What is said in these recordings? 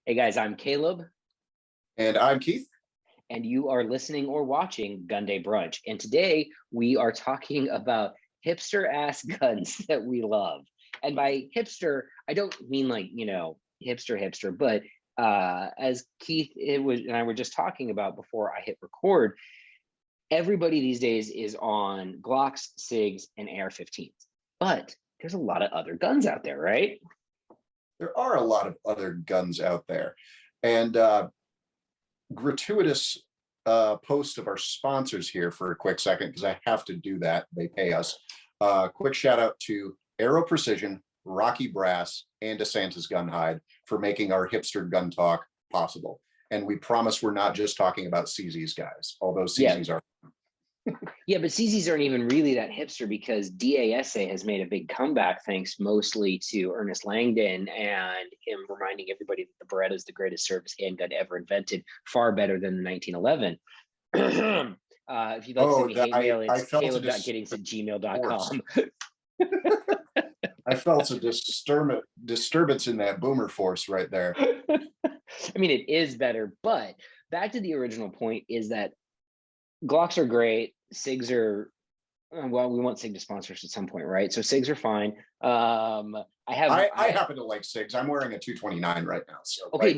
Hey guys, I'm Caleb, And I'm Keith. and you are listening or watching Gunday Brunch. And today we are talking about hipster ass guns that we love. And by hipster, I don't mean like, hipster, but as Keith and I were just talking about before I hit record, everybody these days is on Glocks, SIGs, and AR-15s. But there's a lot of other guns out there, right? There are a lot of other guns out there. And gratuitous post of our sponsors here for a quick second, because I have to do that. They pay us. Quick shout out to Aero Precision, Rocky Brass, and DeSantis Gun Hide for making our hipster gun talk possible. And we promise we're not just talking about CZs, guys, although CZs are. Yeah, but CZs aren't even really that hipster because DASA has made a big comeback thanks mostly to Ernest Langdon and him reminding everybody that the Beretta is the greatest service handgun ever invented, far better than the 1911. If you'd like to send me hate mail, it's caleb.giddings@gmail.com. I felt a disturbance in that boomer force right there. I mean, it is better, but back to the original point is that Glocks are great. SIGs are, well, we want SIG to sponsor us at some point, right? So SIGs are fine. I happen to like SIGs. I'm wearing a 229 right now. So okay,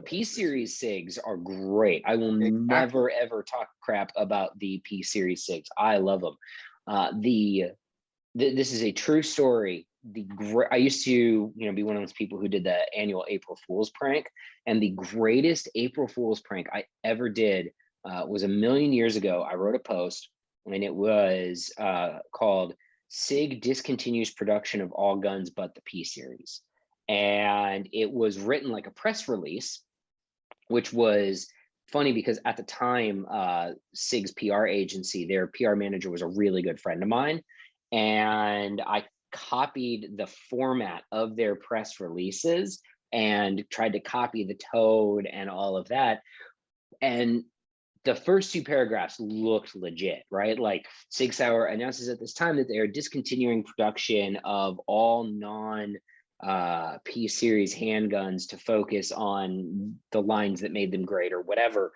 P series SIGs are great. I will never ever talk crap about the P series SIGs. I love them. This is a true story. I used to, be one of those people who did the annual April Fool's prank, and the greatest April Fool's prank I ever did was a million years ago. I wrote a post, and it was called "SIG discontinues production of all guns but the P series," and it was written like a press release, which was funny because at the time, SIG's PR agency, their PR manager was a really good friend of mine, and I copied the format of their press releases and tried to copy the tone and all of that. And the first two paragraphs looked legit, right? Like Sig Sauer announces at this time that they are discontinuing production of all non P series handguns to focus on the lines that made them great or whatever.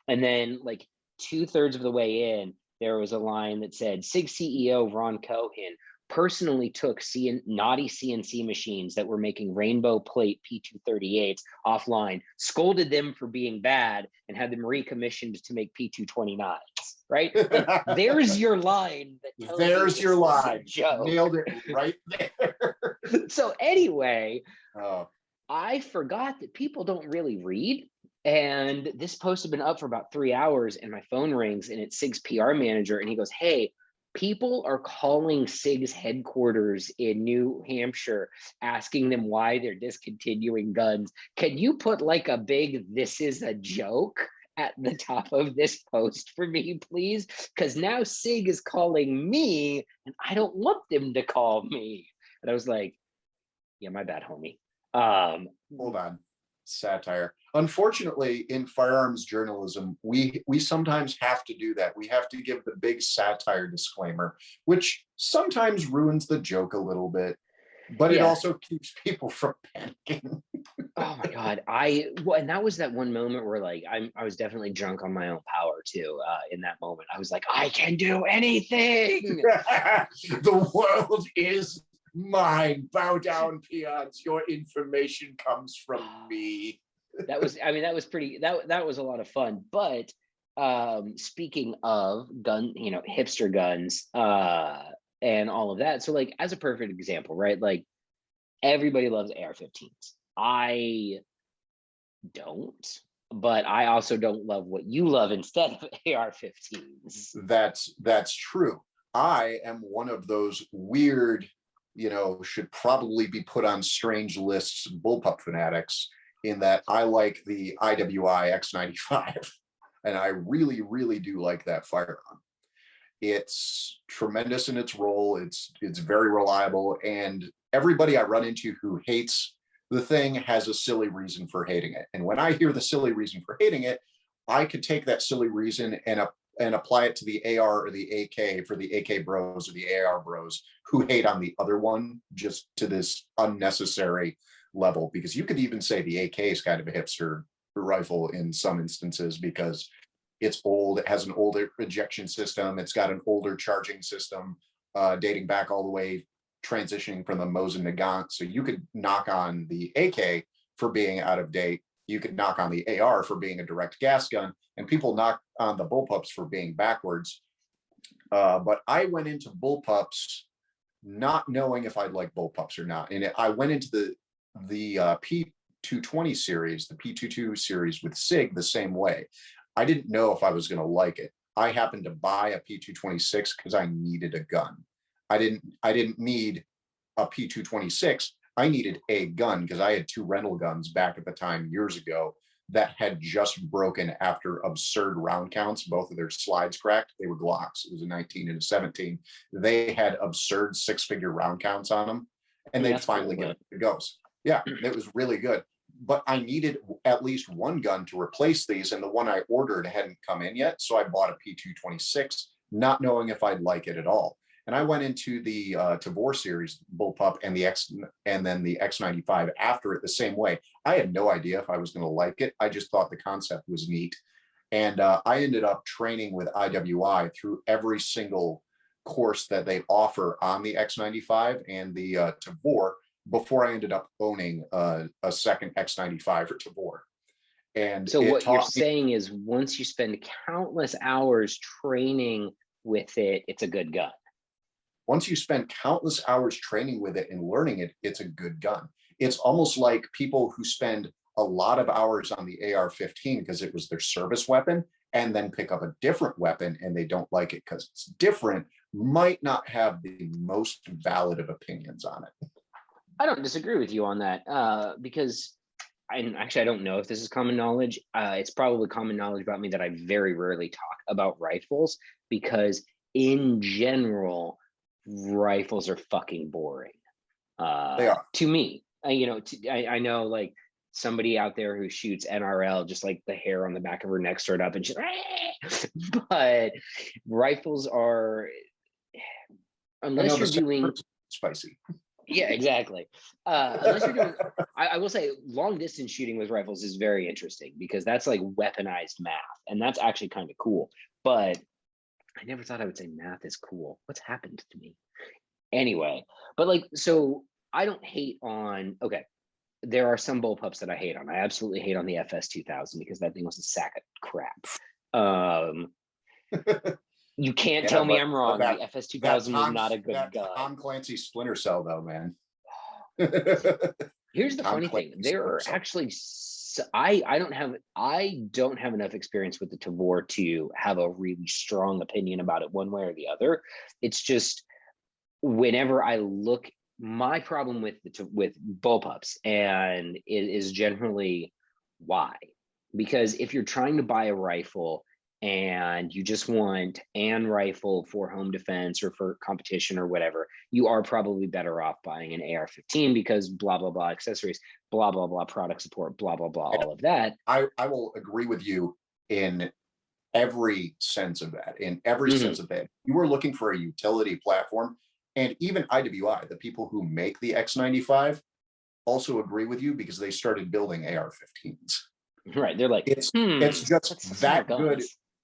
And then like 2/3 of the way in, there was a line that said SIG CEO Ron Cohen personally took naughty CNC machines that were making rainbow plate P238s offline, scolded them for being bad, and had them recommissioned to make P229s. Right? Like, there's your line. There's your line. Nailed it right there. So anyway, I forgot that people don't really read. And this post had been up for about 3 hours, and my phone rings, and it's SIG's PR manager, and he goes, "Hey, people are calling SIG's headquarters in New Hampshire, asking them why they're discontinuing guns. Can you put like a big 'this is a joke' at the top of this post for me, please? Because now SIG is calling me, and I don't want them to call me." And I was like, "Yeah, my bad, homie." Hold on. Satire. Unfortunately, in firearms journalism, we sometimes have to do that. We have to give the big satire disclaimer, which sometimes ruins the joke a little bit, but it also keeps people from panicking. Oh my God. And that was that one moment where like I was definitely drunk on my own power too. In that moment, I was like, I can do anything. The world is mine. Bow down, peons. Your information comes from me. That was a lot of fun. But speaking of hipster guns and all of that, so like as a perfect example, right? Like everybody loves AR-15s. I don't, but I also don't love what you love instead of AR-15s. That's true. I am one of those weird, should probably be put on strange lists, bullpup fanatics, in that I like the IWI X95, and I really, really do like that firearm. It's tremendous in its role. It's very reliable, and everybody I run into who hates the thing has a silly reason for hating it. And when I hear the silly reason for hating it, I could take that silly reason and apply it to the AR or the AK for the AK bros or the AR bros who hate on the other one, just to this unnecessary level, because you could even say the AK is kind of a hipster rifle in some instances, because it's old, it has an older ejection system, it's got an older charging system, dating back all the way, transitioning from the Mosin Nagant. So you could knock on the AK for being out of date, you could knock on the AR for being a direct gas gun, and people knock on the bullpups for being backwards. But I went into bullpups not knowing if I'd like bullpups or not. And I went into the P220 series, the P22 series with SIG the same way. I didn't know if I was going to like it. I happened to buy a P226 because I needed a gun. I didn't need a P226. I needed a gun because I had 2 rental guns back at the time years ago that had just broken after absurd round counts. Both of their slides cracked. They were Glocks. It was a 19 and a 17. They had absurd 6-figure round counts on them, and they'd finally get the goes. Yeah, it was really good. But I needed at least one gun to replace these, and the one I ordered hadn't come in yet. So I bought a P226, not knowing if I'd like it at all. And I went into the Tavor series bullpup and then the X95 after it the same way. I had no idea if I was going to like it. I just thought the concept was neat. And I ended up training with IWI through every single course that they offer on the X95 and the Tavor before I ended up owning a second X95 or Tavor. And so what you're saying is, once you spend countless hours training with it, it's a good gun. Once you spend countless hours training with it and learning it, it's a good gun. It's almost like people who spend a lot of hours on the AR-15 because it was their service weapon, and then pick up a different weapon and they don't like it because it's different, might not have the most valid of opinions on it. I don't disagree with you on that, because I don't know if this is common knowledge. It's probably common knowledge about me that I very rarely talk about rifles, because in general, rifles are fucking boring. They are. To me. I know, like, somebody out there who shoots NRL, just like the hair on the back of her neck stood up and she's but rifles are, unless you're doing spicy. Yeah, exactly. Unless you're doing, I will say long distance shooting with rifles is very interesting, because that's like weaponized math, and that's actually kind of cool. But I never thought I would say math is cool. What's happened to me? Anyway, but like, so I don't hate on, okay, there are some bullpups that I hate on. I absolutely hate on the FS 2000 because that thing was a sack of crap. You can't tell me I'm wrong. The FS 2000 was not a good gun. Tom Clancy Splinter Cell, though, man. Here's the funny thing: there are actually, I don't have enough experience with the Tavor to have a really strong opinion about it one way or the other. It's just, whenever I look, my problem with bullpups, and it is generally why, because if you're trying to buy a rifle and you just want an rifle for home defense or for competition or whatever, you are probably better off buying an AR-15, because blah, blah, blah, accessories, blah, blah, blah, product support, blah, blah, blah, all of that. I will agree with you in every sense of that, sense of that. You were looking for a utility platform, and even IWI, the people who make the X95, also agree with you, because they started building AR-15s. Right. They're like, it's just that good.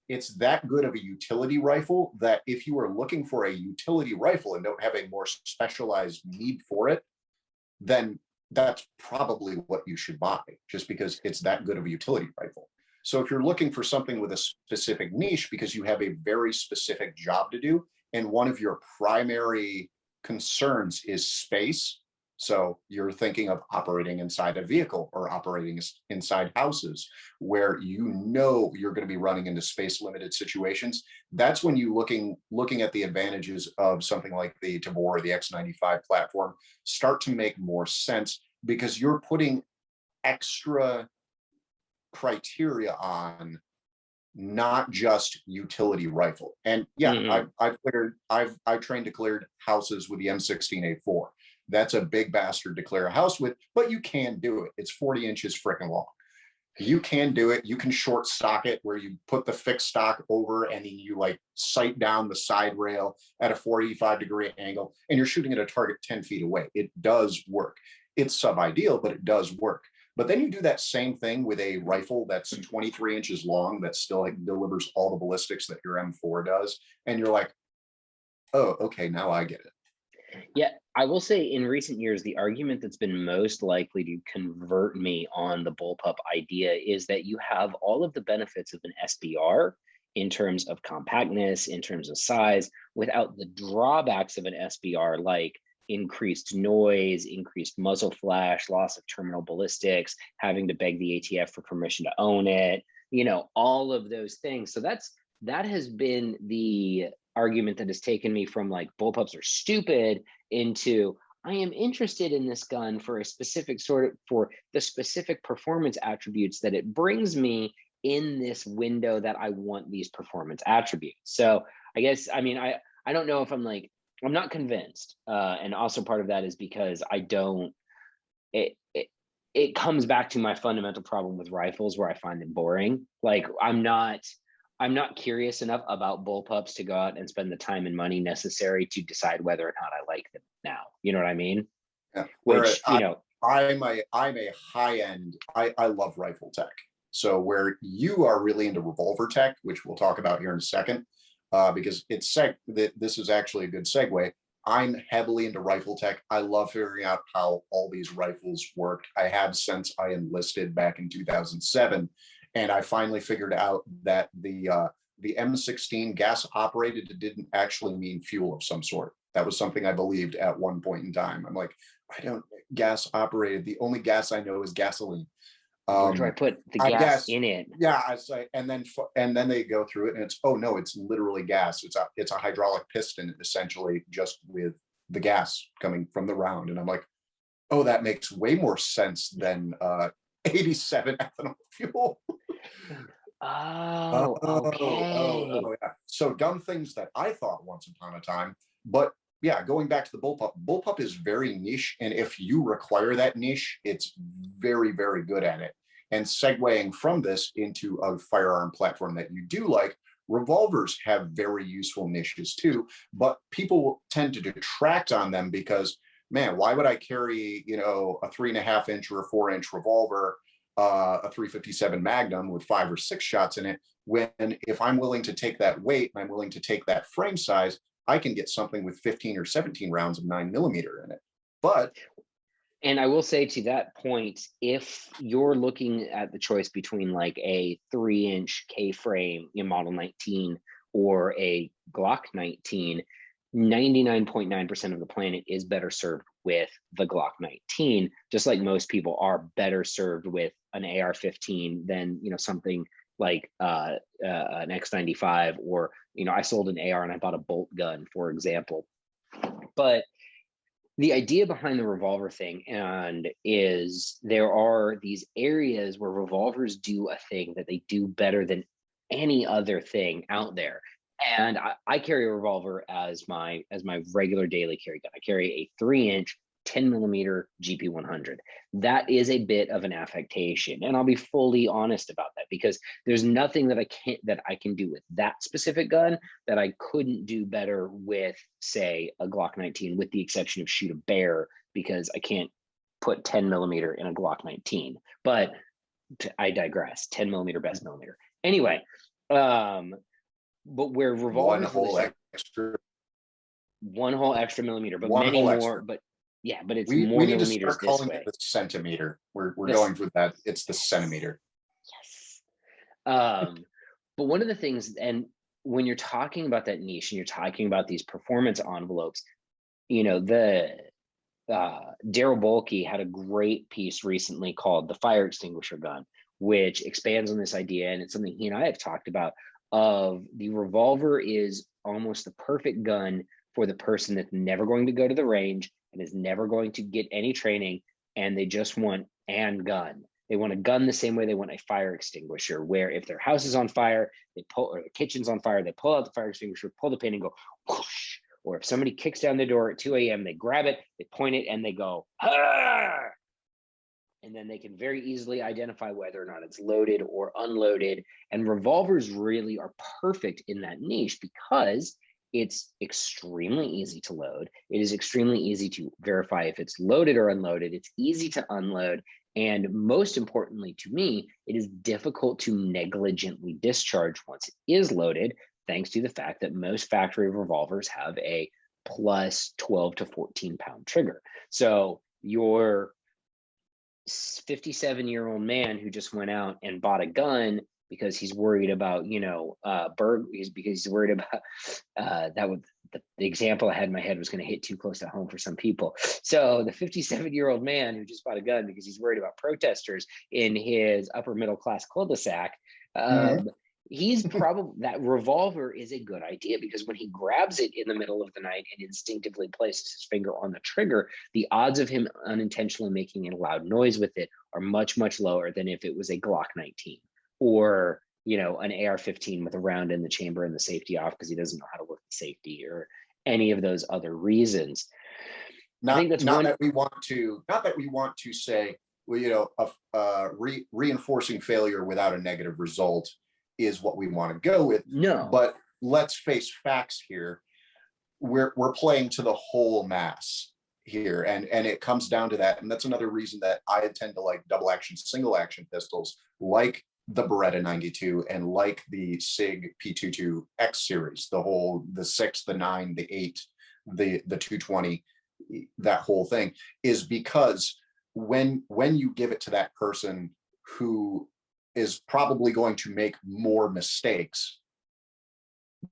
It's that good of a utility rifle that if you are looking for a utility rifle and don't have a more specialized need for it, then that's probably what you should buy, just because it's that good of a utility rifle. So if you're looking for something with a specific niche because you have a very specific job to do, and one of your primary concerns is space, so you're thinking of operating inside a vehicle or operating inside houses where you know you're going to be running into space limited situations, that's when you looking at the advantages of something like the Tavor or the X95 platform start to make more sense, because you're putting extra criteria on, not just utility rifle. And yeah, I've trained to clear houses with the M16A4. That's a big bastard to clear a house with, but you can do it. It's 40 inches freaking long. You can do it. You can short stock it, where you put the fixed stock over and then you like sight down the side rail at a 45-degree angle, and you're shooting at a target 10 feet away. It does work. it's sub-ideal, but it does work. But then you do that same thing with a rifle that's 23 inches long that still like delivers all the ballistics that your M4 does, and you're like, oh, okay, now I get it. Yeah, I will say in recent years, the argument that's been most likely to convert me on the bullpup idea is that you have all of the benefits of an SBR in terms of compactness, in terms of size, without the drawbacks of an SBR, like increased noise, increased muzzle flash, loss of terminal ballistics, having to beg the ATF for permission to own it, all of those things. So that has been the argument that has taken me from like bullpups are stupid into I am interested in this gun for a specific for the specific performance attributes that it brings me in this window that I want these performance attributes. So I guess, I don't know if I'm not convinced. And also part of that is because it comes back to my fundamental problem with rifles where I find them boring. Like I'm not curious enough about bullpups to go out and spend the time and money necessary to decide whether or not I like them now. You know what I mean? Yeah. Which, I'm a high end, I love rifle tech. So where you are really into revolver tech, which we'll talk about here in a second, because this is actually a good segue. I'm heavily into rifle tech. I love figuring out how all these rifles worked. I have since I enlisted back in 2007. And I finally figured out that the M16 gas operated didn't actually mean fuel of some sort. That was something I believed at one point in time. I'm like, I don't gas operated. The only gas I know is gasoline. Where do I put the gas in it? Yeah, I say, and then they go through it, and it's no, it's literally gas. It's a hydraulic piston essentially, just with the gas coming from the round. And I'm like, oh, that makes way more sense than 87 ethanol fuel. Oh, okay. Yeah. So dumb things that I thought once upon a time, but yeah, going back to the bullpup is very niche, and if you require that niche, it's very, very good at it. And segueing from this into a firearm platform that you do like, revolvers have very useful niches too, but people tend to detract on them because, man, why would I carry, a 3.5 inch or a 4-inch revolver, a 357 Magnum with 5 or 6 shots in it, when if I'm willing to take that weight and I'm willing to take that frame size, I can get something with 15 or 17 rounds of 9mm in it. And I will say to that point, if you're looking at the choice between like a 3-inch K-frame Model 19 or a Glock 19, 99.9% of the planet is better served with the Glock 19, just like most people are better served with an AR-15 than something like an X95, or I sold an AR and I bought a bolt gun, for example. But the idea behind the revolver thing is there are these areas where revolvers do a thing that they do better than any other thing out there. And I carry a revolver as my regular daily carry gun. I carry a 3-inch 10mm GP100. That is a bit of an affectation, and I'll be fully honest about that, because there's nothing that I can do with that specific gun that I couldn't do better with, say, a Glock 19, with the exception of shoot a bear, because I can't put 10mm in a Glock 19. But I digress. 10mm best millimeter. Anyway, but where revolvers one whole extra millimeter, but many more. Extra. But yeah, but it's more millimeters. We need to start calling it the centimeter. We're going for that. It's the centimeter. Yes. But one of the things, and when you're talking about that niche and you're talking about these performance envelopes, Daryl Bolke had a great piece recently called "The Fire Extinguisher Gun," which expands on this idea, and it's something he and I have talked about. Of the revolver is almost the perfect gun for the person that's never going to go to the range and is never going to get any training, and they just want a gun. They want a gun the same way they want a fire extinguisher, where if their house is on fire, or the kitchen's on fire, they pull out the fire extinguisher, pull the pin and go whoosh. Or if somebody kicks down the door at 2 a.m., they grab it, they point it, and they go, ah! And then they can very easily identify whether or not it's loaded or unloaded. And revolvers really are perfect in that niche, because It's extremely easy to load. It is extremely easy to verify if it's loaded or unloaded. It's easy to unload. And most importantly to me, it is difficult to negligently discharge once it is loaded, thanks to the fact that most factory revolvers have a plus 12 to 14 pound trigger. So your 57-year-old man who just went out and bought a gun because he's worried about, because he's worried about that would the example I had in my head was going to hit too close to home for some people. So the 57-year-old man who just bought a gun because he's worried about protesters in his upper middle class cul-de-sac, he's probably, that revolver is a good idea, because when he grabs it in the middle of the night and instinctively places his finger on the trigger, the odds of him unintentionally making a loud noise with it are much, much lower than if it was a Glock 19 or, an AR-15 with a round in the chamber and the safety off because he doesn't know how to work the safety, or any of those other reasons. I think that's not that we want to say, well, reinforcing failure without a negative result is what we want to go with. No, but let's face facts here. We're playing to the whole mass here, and it comes down to that. And that's another reason that I tend to like double action, single action pistols, like the Beretta 92 and like the SIG P22 X series, the 6, the 9, the 8, the 220, that whole thing, is because when you give it to that person who is probably going to make more mistakes,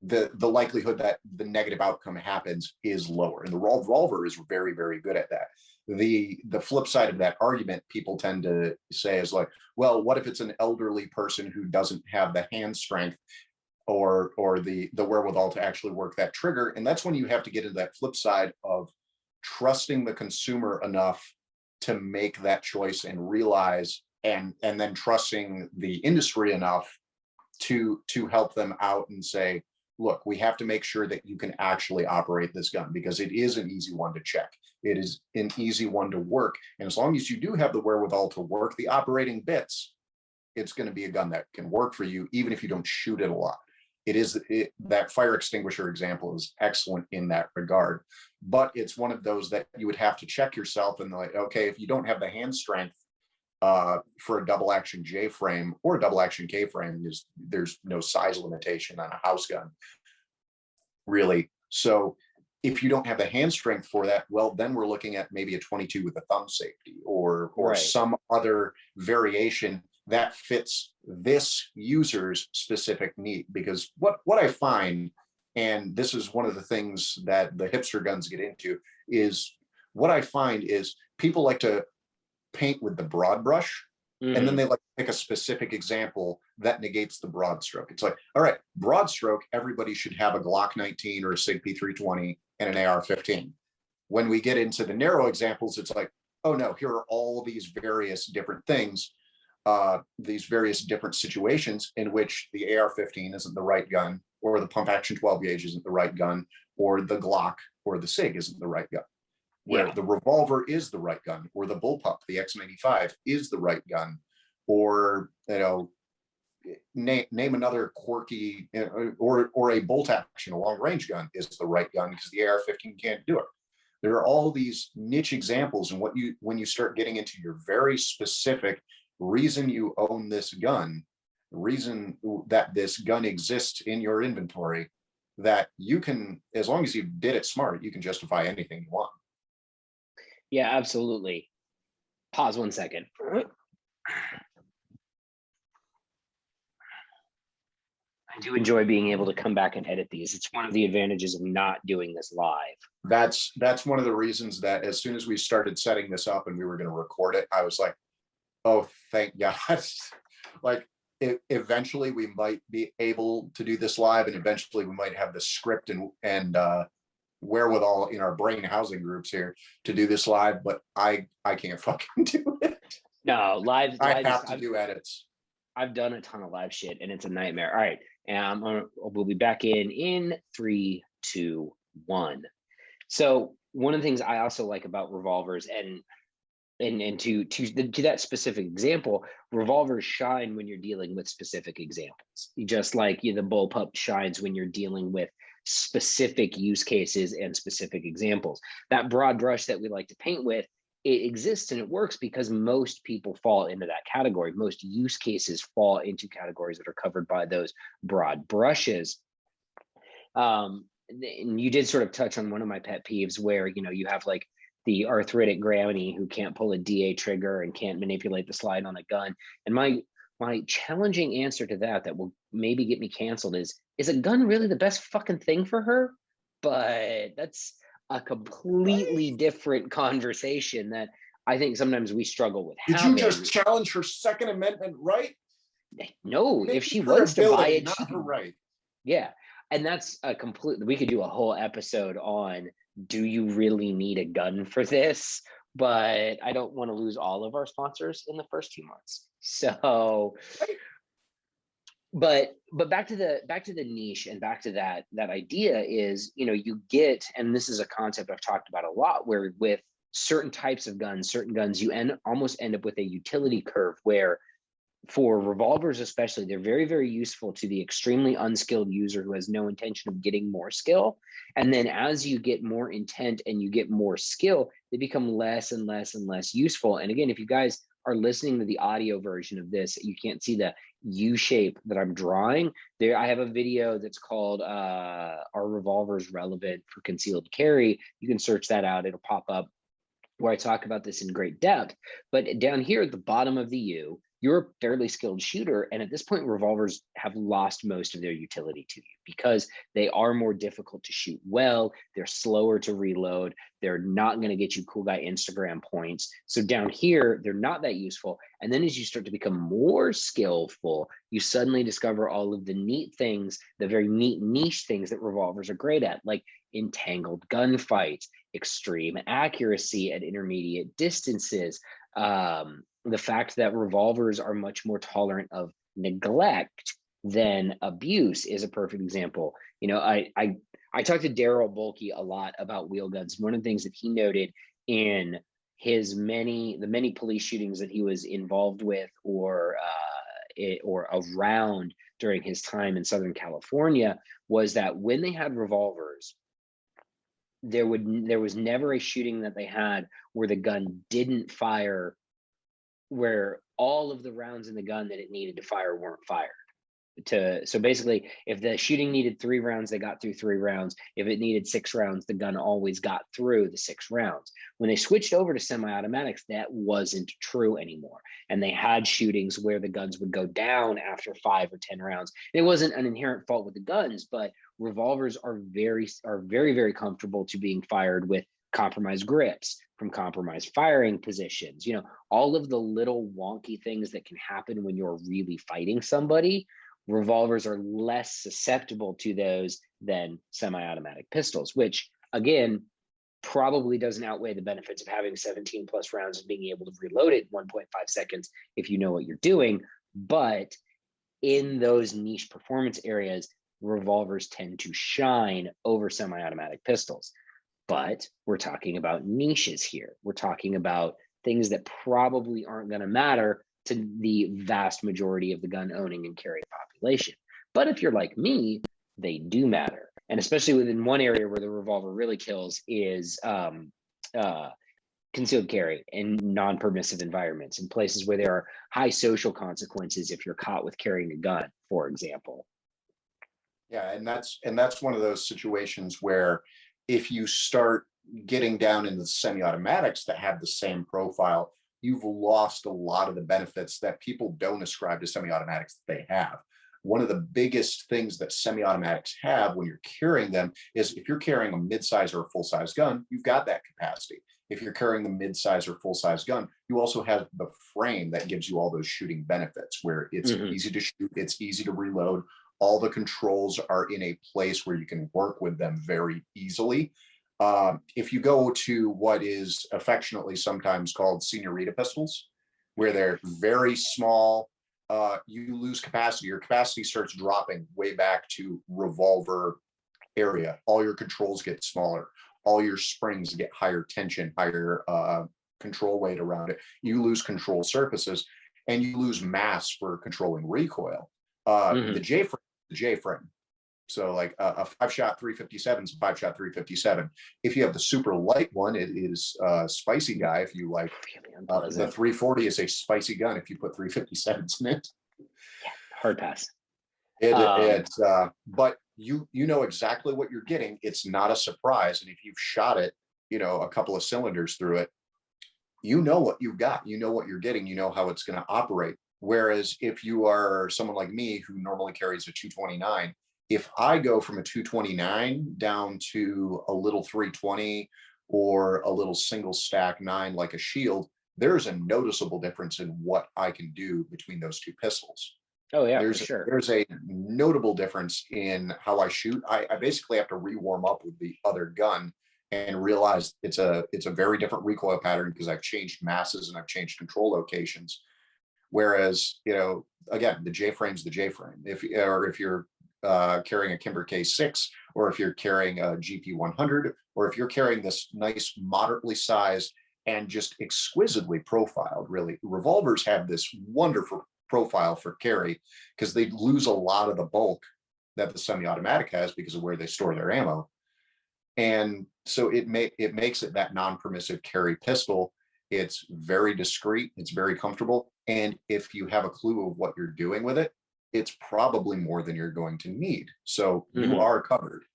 the likelihood that the negative outcome happens is lower. And the revolver is very, very good at that. The flip side of that argument people tend to say is like, well, what if it's an elderly person who doesn't have the hand strength or the wherewithal to actually work that trigger? And that's when you have to get into that flip side of trusting the consumer enough to make that choice and realize, and then trusting the industry enough to help them out and say, look, we have to make sure that you can actually operate this gun, because it is an easy one to check. It is an easy one to work. And as long as you do have the wherewithal to work the operating bits, it's going to be a gun that can work for you, even if you don't shoot it a lot. That fire extinguisher example is excellent in that regard. But it's one of those that you would have to check yourself and like, okay, if you don't have the hand strength for a double action J frame or a double action K frame, there's no size limitation on a house gun, really. So if you don't have the hand strength for that, well, then we're looking at maybe a 22 with a thumb safety or right, some other variation that fits this user's specific need. Because what I find, and this is one of the things that the hipster guns get into, is what I find is people like to paint with the broad brush, and then they like to pick a specific example that negates the broad stroke. It's like, all right, broad stroke, everybody should have a Glock 19 or a SIG P320 and an AR-15. When we get into the narrow examples, it's like, oh no, here are all these various different things, these various different situations in which the AR-15 isn't the right gun, or the pump action 12 gauge isn't the right gun, or the Glock or the SIG isn't the right gun. Where the revolver is the right gun, or the bullpup, the X95 is the right gun, or name another quirky, or a bolt action, a long range gun is the right gun because the AR-15 can't do it. There are all these niche examples, and when you start getting into your very specific reason you own this gun, reason that this gun exists in your inventory, that you can, as long as you did it smart, you can justify anything you want. Yeah, absolutely. Pause 1 second. I do enjoy being able to come back and edit these. It's one of the advantages of not doing this live. That's one of the reasons that as soon as we started setting this up and we were going to record it, I was like, oh, thank God. Like, eventually we might be able to do this live, and eventually we might have the script and wherewithal in our brain housing groups here to do this live, but I can't fucking do it. No, live I have to do edits. I've done a ton of live shit and it's a nightmare. All right, and we'll be back in 3, 2, 1. So one of the things I also like about revolvers, and to that specific example, revolvers shine when you're dealing with specific examples. Just like the bullpup shines when you're dealing with specific use cases and specific examples. That broad brush that we like to paint with, it exists and it works because most people fall into that category. Most use cases fall into categories that are covered by those broad brushes. And you did sort of touch on one of my pet peeves where, you have like the arthritic granny who can't pull a DA trigger and can't manipulate the slide on a gun. And my challenging answer to that will maybe get me canceled is a gun really the best fucking thing for her? But that's a completely different conversation that I think sometimes we struggle with Did having. you just challenge her Second Amendment right? No, Maybe if she her wants to buy ability, it, not she her can. right. Yeah. And that's a complete, we could do a whole episode on, do you really need a gun for this? But I don't want to lose all of our sponsors in the first few months. So, but back to the niche and back to that idea is, you get, and this is a concept I've talked about a lot, where with certain types of guns, certain guns, you almost end up with a utility curve where, for revolvers especially, they're very, very useful to the extremely unskilled user who has no intention of getting more skill. And then as you get more intent and you get more skill, they become less and less and less useful. And again, if you guys are listening to the audio version of this, you can't see the U shape that I'm drawing there. I have a video that's called Are Revolvers Relevant for Concealed Carry? You can search that out. It'll pop up, where I talk about this in great depth. But down here at the bottom of the U, you're a fairly skilled shooter. And at this point, revolvers have lost most of their utility to you because they are more difficult to shoot well. They're slower to reload. They're not going to get you cool guy Instagram points. So down here, they're not that useful. And then as you start to become more skillful, you suddenly discover all of the neat things, the very neat niche things that revolvers are great at, like entangled gunfights, extreme accuracy at intermediate distances. The fact that revolvers are much more tolerant of neglect than abuse is a perfect example. I talked to Daryl Bulkey a lot about wheel guns. One of the things that he noted in the many police shootings that he was involved with or around during his time in Southern California was that when they had revolvers, there was never a shooting that they had where the gun didn't fire, where all of the rounds in the gun that it needed to fire weren't fired. So basically, if the shooting needed 3 rounds, they got through 3 rounds. If it needed 6 rounds, the gun always got through the 6 rounds. When they switched over to semi-automatics, that wasn't true anymore. And they had shootings where the guns would go down after 5 or 10 rounds. And it wasn't an inherent fault with the guns, but revolvers are very, very comfortable to being fired with compromised grips, from compromised firing positions, all of the little wonky things that can happen when you're really fighting somebody. Revolvers are less susceptible to those than semi-automatic pistols, which again, probably doesn't outweigh the benefits of having 17 plus rounds and being able to reload it in 1.5 seconds if you know what you're doing. But in those niche performance areas, revolvers tend to shine over semi-automatic pistols. But we're talking about niches here. We're talking about things that probably aren't going to matter to the vast majority of the gun owning and carrying population. But if you're like me, they do matter. And especially within one area where the revolver really kills is concealed carry in non-permissive environments, in places where there are high social consequences if you're caught with carrying a gun, for example. Yeah, and that's one of those situations where if you start getting down into the semi-automatics that have the same profile, you've lost a lot of the benefits that people don't ascribe to semi-automatics that they have. One of the biggest things that semi-automatics have when you're carrying them is if you're carrying a mid-size or a full-size gun, you've got that capacity. If you're carrying the mid-size or full-size gun, you also have the frame that gives you all those shooting benefits where it's easy to shoot, it's easy to reload. All the controls are in a place where you can work with them very easily. If you go to what is affectionately sometimes called señorita pistols, where they're very small, you lose capacity. Your capacity starts dropping way back to revolver area. All your controls get smaller. All your springs get higher tension, higher control weight around it. You lose control surfaces and you lose mass for controlling recoil. The J-frame. So like a 5-shot 357 is a 5-shot 357. If you have the super light one, it is a spicy guy. If you like, Really the unpleasant. 340 is a spicy gun. If you put 357s in it, Yeah, hard pass. but you know exactly what you're getting. It's not a surprise. And if you've shot it, a couple of cylinders through it, you know what you've got, you know what you're getting, you know how it's going to operate. Whereas if you are someone like me who normally carries a 229, if I go from a 229 down to a little 320 or a little single stack 9 like a shield, there's a noticeable difference in what I can do between those two pistols. Oh yeah, for there's sure. there's a notable difference in how I shoot. I basically have to re-warm up with the other gun and realize it's a very different recoil pattern because I've changed masses and I've changed control locations. Whereas, again, the J frame's the J frame. If you're carrying a Kimber K6, or if you're carrying a GP 100, or if you're carrying this nice, moderately sized and just exquisitely profiled, really, revolvers have this wonderful profile for carry because they lose a lot of the bulk that the semi-automatic has because of where they store their ammo. And so it makes it that non-permissive carry pistol. It's very discreet, it's very comfortable, and if you have a clue of what you're doing with it, it's probably more than you're going to need. So you Mhm. are covered.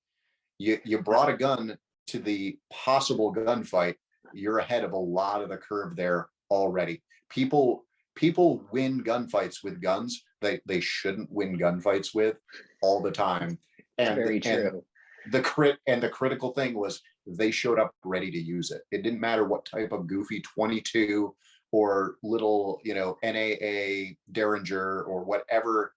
You brought a gun to the possible gunfight. You're ahead of a lot of the curve there already. People win gunfights with guns they shouldn't win gunfights with all the time. It's And very and true. the critical thing was they showed up ready to use it. It didn't matter what type of goofy 22 or little, NAA Derringer or whatever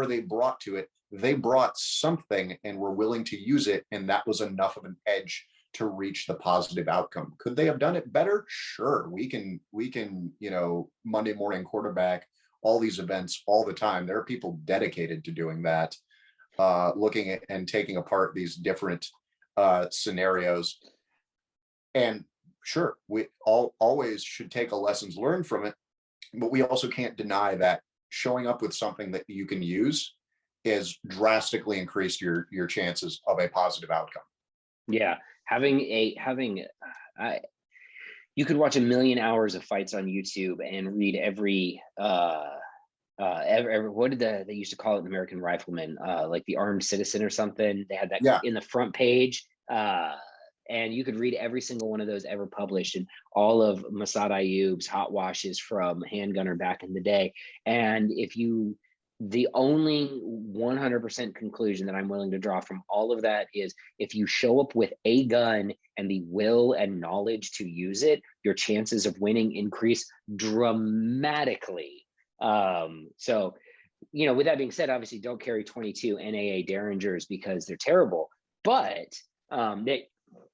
they brought to it. They brought something and were willing to use it, and that was enough of an edge to reach the positive outcome. Could they have done it better? Sure. We can, Monday morning quarterback all these events all the time. There are people dedicated to doing that, looking at and taking apart these different scenarios. And sure, we always should take a lessons learned from it, but we also can't deny that showing up with something that you can use has drastically increased your chances of a positive outcome. Yeah, I you could watch a million hours of fights on YouTube and read every what did they used to call it, the American Rifleman, like the Armed Citizen or something. They had that Yeah, in the front page. And you could read every single one of those ever published and all of Masad Ayoub's hot washes from Handgunner back in the day. And the only 100% conclusion that I'm willing to draw from all of that is if you show up with a gun and the will and knowledge to use it, your chances of winning increase dramatically. So, with that being said, obviously don't carry 22 NAA Derringers because they're terrible, but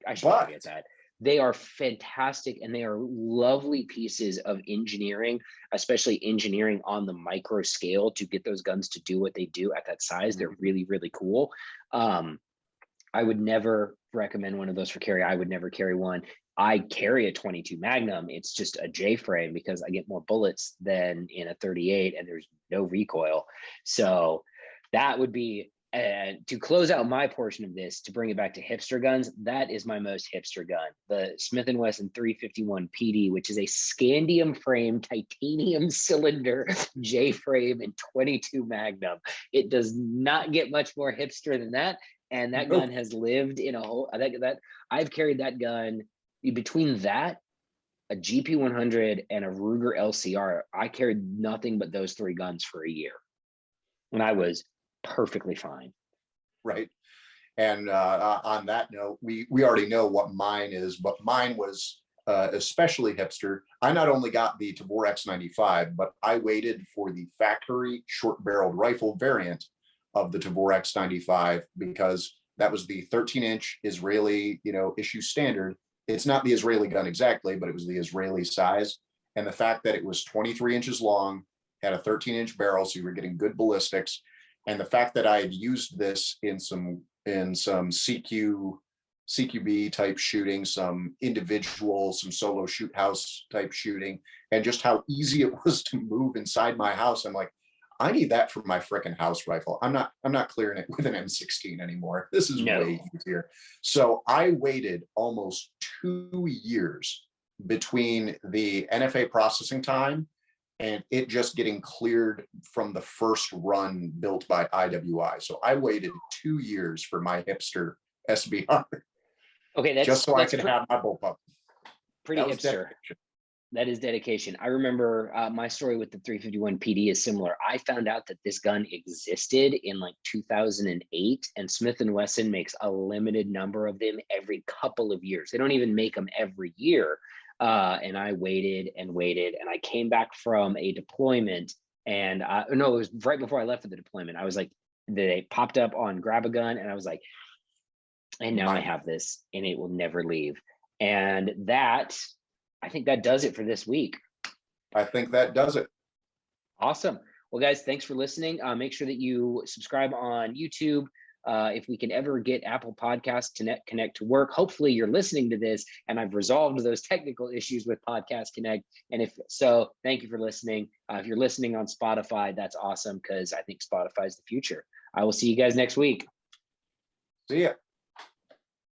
I should caveat but that. They are fantastic and they are lovely pieces of engineering, especially engineering on the micro scale to get those guns to do what they do at that size. They're really, really cool. I would never recommend one of those for carry. I would never carry one. I carry a 22 Magnum. It's just a J frame because I get more bullets than in a 38 and there's no recoil. So that would be, to close out my portion of this, to bring it back to hipster guns, that is my most hipster gun, the Smith & Wesson 351 PD, which is a scandium frame titanium cylinder J frame and 22 Magnum. It does not get much more hipster than that. And that gun has lived in a whole, that I've carried that gun between that, a GP 100 and a Ruger LCR. I carried nothing but those three guns for a year and I was perfectly fine. right. And on that note, we already know what mine is, but mine was especially hipster. I not only got the Tavor X95, but I waited for the factory short-barreled rifle variant of the Tavor X95 because that was the 13-inch Israeli, issue standard. It's not the Israeli gun exactly, but it was the Israeli size. And the fact that it was 23 inches long, had a 13-inch barrel, so you were getting good ballistics, and the fact that I had used this in some CQB type shooting, some individual, some solo shoot house type shooting, and just how easy it was to move inside my house. I'm like, I need that for my freaking house rifle. I'm not clearing it with an M16 anymore. This is No. way easier. So I waited almost 2 years between the NFA processing time and it just getting cleared from the first run built by IWI. So I waited 2 years for my Hipster SBR Okay, just so I that's could have my bullpup. pretty That was hipster. dedication. That is dedication. I remember my story with the 351 PD is similar. I found out that this gun existed in like 2008, and Smith & Wesson makes a limited number of them every couple of years. They don't even make them every year. And I waited and waited, and I came back from a deployment, and no, it was right before I left for the deployment. I was like, they popped up on Grab a Gun, and I was like, and now I have this, and it will never leave. And that, I think that does it for this week. I think that does it. Awesome. Well, guys, thanks for listening. Make sure that you subscribe on YouTube. If we can ever get Apple Podcasts Connect to work, hopefully you're listening to this and I've resolved those technical issues with Podcast Connect. And if so, thank you for listening. If you're listening on Spotify, that's awesome because I think Spotify is the future. I will see you guys next week. See ya.